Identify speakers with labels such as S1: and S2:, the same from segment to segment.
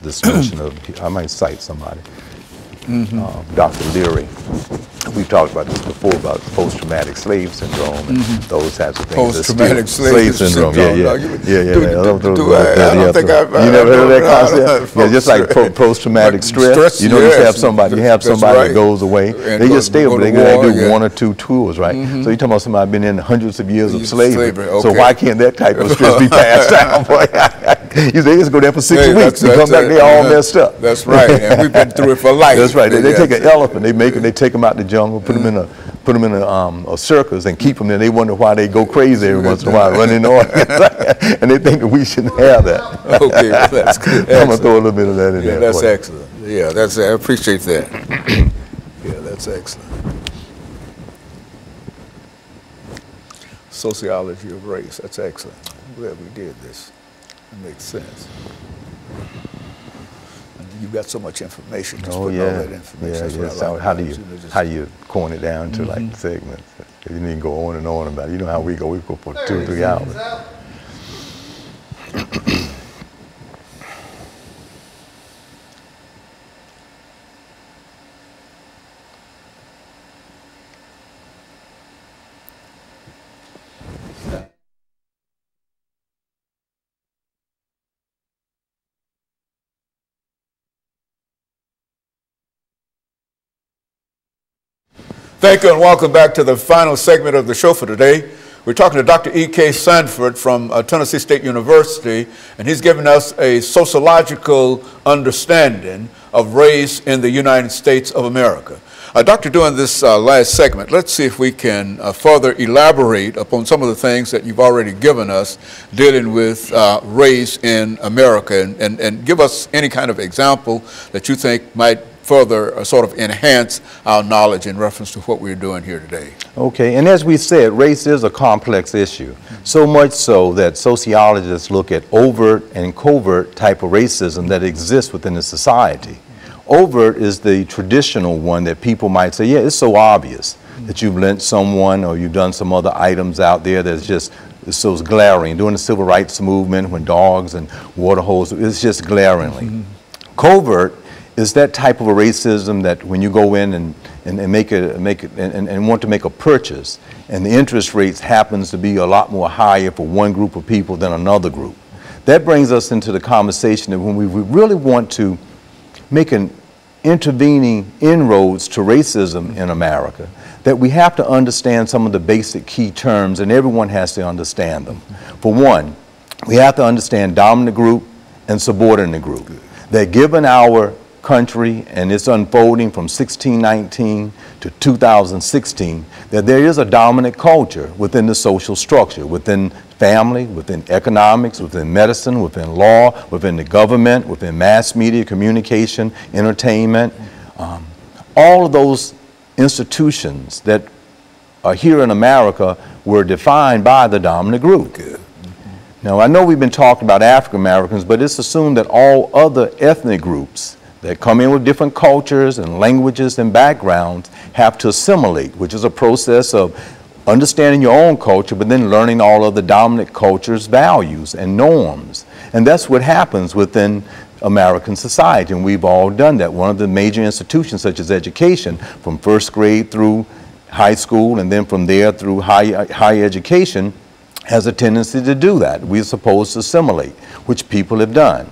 S1: this notion of, I might cite somebody, Dr. Leary. We've talked about this before, about post-traumatic slave syndrome and those types of things.
S2: Post-traumatic slave syndrome.
S1: Yeah.
S2: I don't think I've
S1: you never heard of that concept? Yeah, just like post-traumatic stress. You know, you have somebody that goes away. They just stay over. They do 1 or 2 tours, right? So you're talking about somebody been in hundreds of years of slavery. So why can't that type of stress be passed down? You say, just go there for 6 weeks and come back, they all messed up.
S2: That's right, and we've been through it for life.
S1: That's right. They take an elephant, they take them out the jungle, put them in a circus and keep them there. They wonder why they go crazy every once in a while, running on, and they think that we shouldn't have that.
S2: Okay, well, that's good.
S1: I'm gonna throw a little bit of that in there.
S2: That's excellent. Yeah, I appreciate that. Yeah, that's excellent. Sociology of race. That's excellent. I'm glad we did this. It makes sense. You've got so much information. Just all that information.
S1: Yeah. How do you coin it down to like segments? You need to go on and on about it. You know how we go. We go for 2 or 3 hours.
S2: Thank you and welcome back to the final segment of the show for today. We're talking to Dr. EKSanford from Tennessee State University, and he's giving us a sociological understanding of race in the United States of America. Doctor, during this last segment, let's see if we can further elaborate upon some of the things that you've already given us dealing with race in America, and give us any kind of example that you think might further sort of enhance our knowledge in reference to what we're doing here today.
S1: Okay, and as we said, race is a complex issue, so much so that sociologists look at overt and covert type of racism that exists within the society. Overt is the traditional one that people might say, yeah, it's so obvious that you've lent someone or you've done some other items out there that's just so glaring. During the civil rights movement, when dogs and water holes, it's just glaringly. Covert is that type of a racism that when you go in and want to make a purchase, and the interest rates happens to be a lot more higher for one group of people than another group. That brings us into the conversation that when we really want to make an intervening inroads to racism in America, that we have to understand some of the basic key terms, and everyone has to understand them. For one, we have to understand dominant group and subordinate group. That given our country and its unfolding from 1619 to 2016, that there is a dominant culture within the social structure, within family, within economics, within medicine, within law, within the government, within mass media, communication, entertainment. All of those institutions that are here in America were defined by the dominant group. Now, I know we've been talking about African Americans, but it's assumed that all other ethnic groups that come in with different cultures and languages and backgrounds have to assimilate, which is a process of understanding your own culture, but then learning all of the dominant culture's values and norms. And that's what happens within American society, and we've all done that. One of the major institutions, such as education, from first grade through high school, and then from there through higher education, has a tendency to do that. We're supposed to assimilate, which people have done.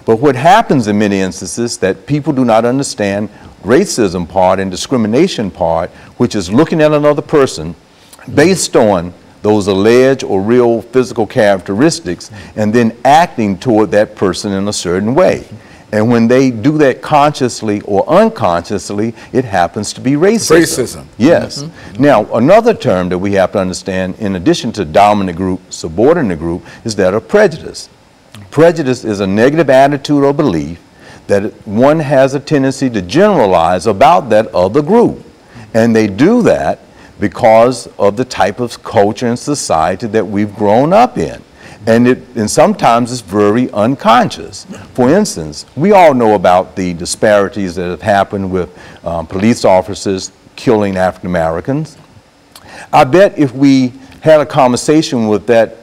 S1: But what happens in many instances that people do not understand racism part and discrimination part, which is looking at another person based on those alleged or real physical characteristics and then acting toward that person in a certain way. And when they do that consciously or unconsciously, it happens to be racism.
S2: Racism.
S1: Yes. Now, another term that we have to understand, in addition to dominant group, subordinate group, is that of prejudice. Prejudice is a negative attitude or belief that one has a tendency to generalize about that other group. And they do that because of the type of culture and society that we've grown up in. And sometimes it's very unconscious. For instance, we all know about the disparities that have happened with police officers killing African Americans. I bet if we had a conversation with that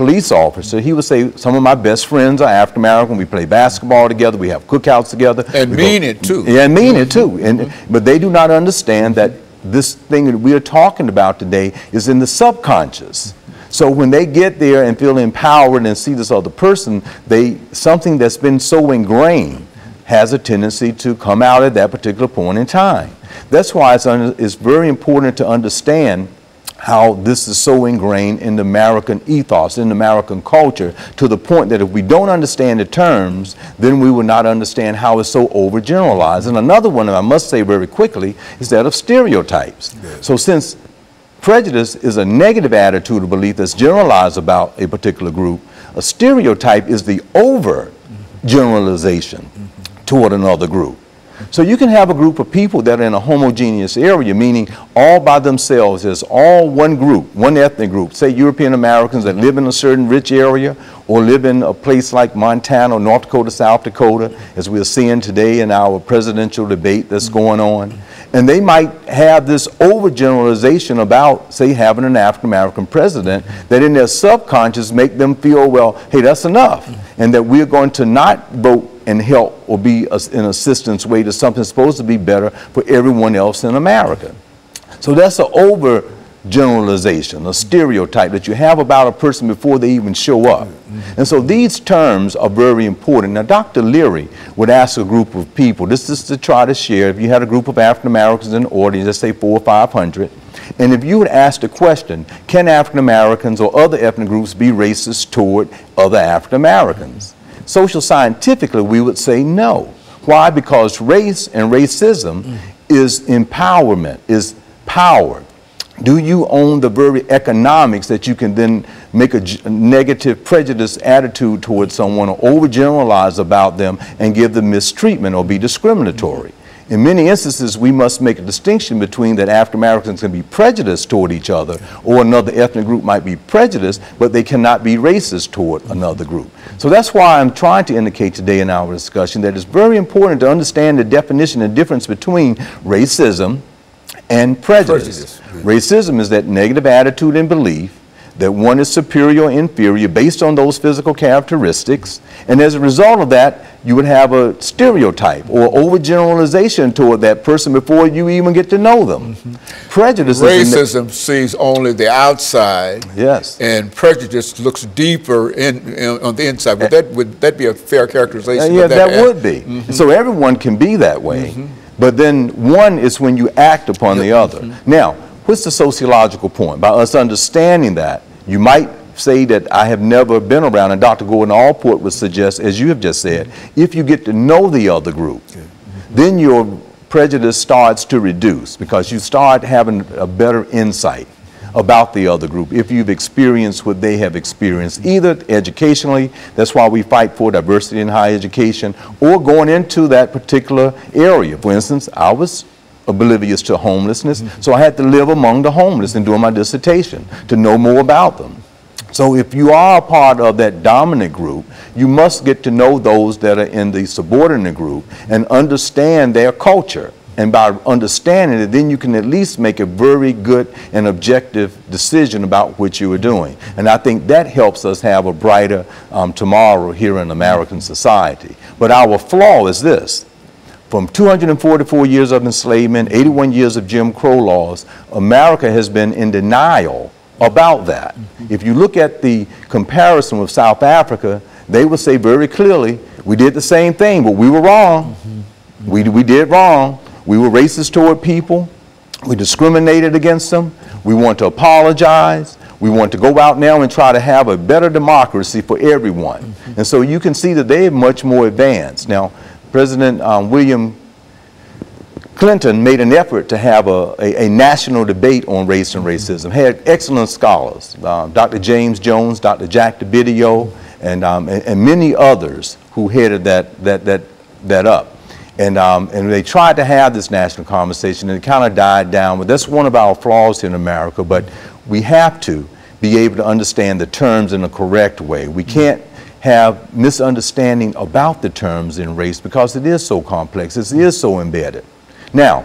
S1: police officer, he would say, some of my best friends are African American, we play basketball together, we have cookouts together.
S2: And mean it too.
S1: Yeah, and mean it too. But they do not understand that this thing that we are talking about today is in the subconscious. So when they get there and feel empowered and see this other person, something that's been so ingrained has a tendency to come out at that particular point in time. That's why it's very important to understand how this is so ingrained in the American ethos, in the American culture, to the point that if we don't understand the terms, then we will not understand how it's so overgeneralized. And another one that I must say very quickly is that of stereotypes. Yes. So since prejudice is a negative attitude or belief that's generalized about a particular group, a stereotype is the overgeneralization toward another group. So you can have a group of people that are in a homogeneous area, meaning all by themselves, as all one group, one ethnic group, say European Americans that live in a certain rich area or live in a place like Montana or North Dakota, South Dakota, as we're seeing today in our presidential debate that's going on. And they might have this overgeneralization about, say, having an African American president that in their subconscious make them feel, well, hey, that's enough, and that we're going to not vote and help or be an assistance way to something supposed to be better for everyone else in America. So that's an overgeneralization, a stereotype that you have about a person before they even show up. And so these terms are very important. Now, Dr. Leary would ask a group of people, this is to try to share, if you had a group of African Americans in the audience, let's say 400 or 500, and if you would ask the question, can African Americans or other ethnic groups be racist toward other African Americans? Social scientifically, we would say no. Why? Because race and racism is empowerment, is power. Do you own the very economics that you can then make a negative prejudice attitude towards someone or overgeneralize about them and give them mistreatment or be discriminatory? In many instances, we must make a distinction between that African Americans can be prejudiced toward each other, or another ethnic group might be prejudiced, but they cannot be racist toward another group. So that's why I'm trying to indicate today in our discussion that it's very important to understand the definition and difference between racism and prejudice. Racism is that negative attitude and belief that one is superior or inferior based on those physical characteristics, and as a result of that, you would have a stereotype or overgeneralization toward that person before you even get to know them. Prejudice
S2: Racism sees only the outside,
S1: yes,
S2: and prejudice looks deeper on the inside. Would that be a fair characterization?
S1: Yeah, that would be. So everyone can be that way, but then one is when you act upon the other. Now, what's the sociological point? By us understanding that, you might say that I have never been around, and Dr. Gordon Allport would suggest, as you have just said, if you get to know the other group, then your prejudice starts to reduce because you start having a better insight about the other group if you've experienced what they have experienced, either educationally, that's why we fight for diversity in higher education, or going into that particular area. For instance, I was oblivious to homelessness, so I had to live among the homeless and doing my dissertation to know more about them. So if you are a part of that dominant group, you must get to know those that are in the subordinate group and understand their culture. And by understanding it, then you can at least make a very good and objective decision about what you are doing. And I think that helps us have a brighter tomorrow here in American society. But our flaw is this. From 244 years of enslavement, 81 years of Jim Crow laws, America has been in denial about that. If you look at the comparison with South Africa, they will say very clearly, we did the same thing, but we were wrong. We did wrong. We were racist toward people. We discriminated against them. We want to apologize. We want to go out now and try to have a better democracy for everyone. And so you can see that they are much more advanced. Now, President William Clinton made an effort to have a national debate on race and racism, had excellent scholars, Dr. James Jones, Dr. Jack DeBidio, and many others who headed that up. And they tried to have this national conversation, and it kind of died down. But that's one of our flaws here in America, but we have to be able to understand the terms in a correct way. We can't have misunderstanding about the terms in race because it is so complex, it is so embedded. Now,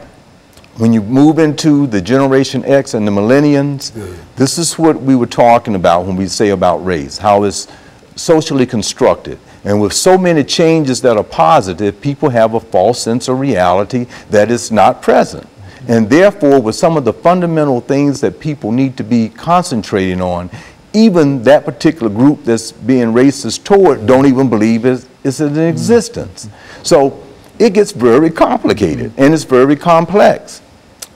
S1: when you move into the Generation X and the millennials, this is what we were talking about when we say about race, how it's socially constructed. And with so many changes that are positive, people have a false sense of reality that is not present. And therefore, with some of the fundamental things that people need to be concentrating on, even that particular group that's being racist toward don't even believe it's in existence. So it gets very complicated and it's very complex.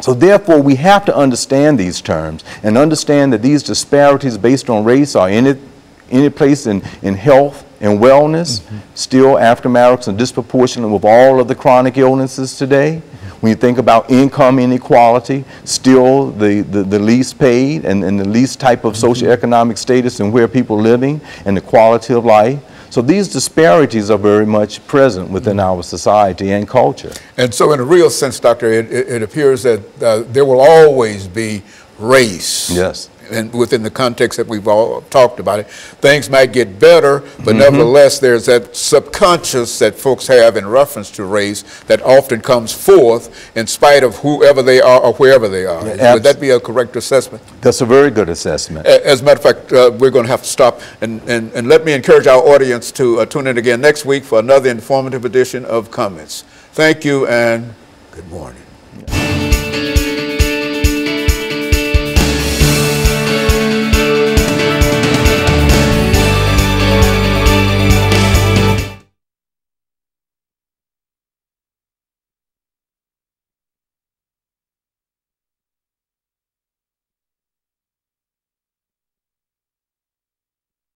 S1: So therefore, we have to understand these terms and understand that these disparities based on race are any place in health and wellness. Still, African Americans are disproportionate with all of the chronic illnesses today. When you think about income inequality, still the least paid and the least type of socioeconomic status and where people are living and the quality of life. So these disparities are very much present within our society and culture.
S2: And so in a real sense, Doctor, it appears that there will always be race.
S1: Yes.
S2: And within the context that we've all talked about it, things might get better, but nevertheless, there's that subconscious that folks have in reference to race that often comes forth in spite of whoever they are or wherever they are. Would that be a correct assessment?
S1: That's a very good assessment.
S2: As a matter of fact, we're going to have to stop and let me encourage our audience to tune in again next week for another informative edition of Comments. Thank you and good morning.